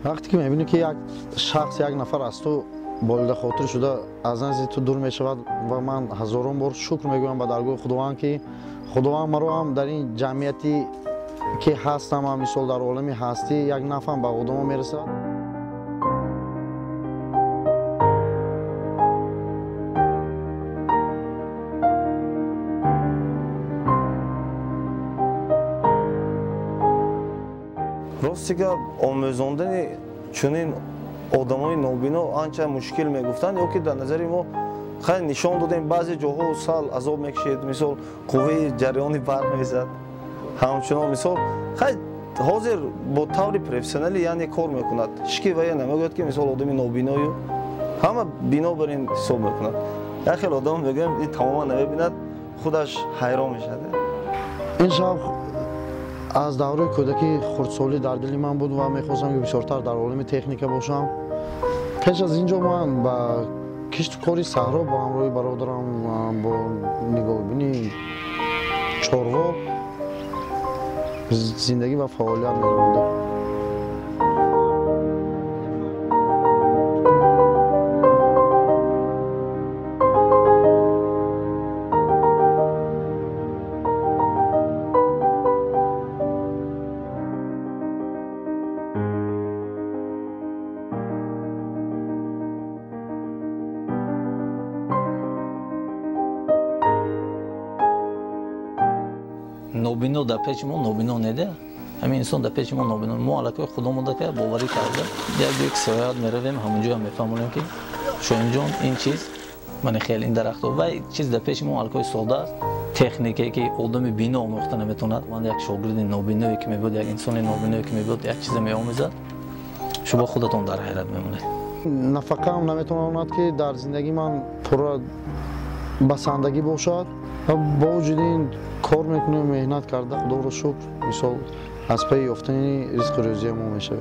وقتی که می‌بینی که یک شخص یک نفر از تو بالای خاطر شده از نزد تو دور می‌شود و من هزاران بار شکر می‌گویم به درگاه خداوند که خداوند مرا هم در این جمعیتی که هستم هم مثال در عالم هستی یک نفر به قدم میرسد. راستی که آموزاندن چنین آدمای نابینا آنچه مشکل میگفتند یا که در نظر ما خیلی نشان دادیم بعضی جاها سال عذاب میکشید مثال قوه جریان برق میزد همچنان مثال خیلی حاضر با طور پروفسیونالی یعنی کار میکند هیچکی وی نمیگوید که مثال آدم نابینایی همه بینا بر این حساب میکند یک خیلی آدم میگیم این تماما نمیبیند خودش حیران میشد. این شب از دوره کودکی خردسالی در دل من بود و میخواستم که بسیارتر در عالم تکنیک باشم. پیش از اینجا من با کشت کاری صحرا با همراهی برادرم با نگاهبینی چاروا زندگی و فعالیت می‌کردم. نوبینو در پیش ما نوبینو نده همین انسان در پیش ما نوبینو ما علاقه خودمون ده که باوری کرده یک سیاحت میرویم همونجا هم میفهمونیم که شاید جان این چیز من خیلی این درخت و چیز در پیش ما علاقه ساده است تکنیکی که آدم بینا آموخته نمیتونه من یک شاگرد نوبینویی که میبود یک انسان نوبینویی که میبود یک چیز میآموزد شما خودتون در حیرت میمونید. نفقه هم نمیتواند که در زندگی من پر بسندگی باشد با وجود این کار میکنیم مهنت کرده خدا رو شکر مثال از پی یافتن رزق روزی ما میشه.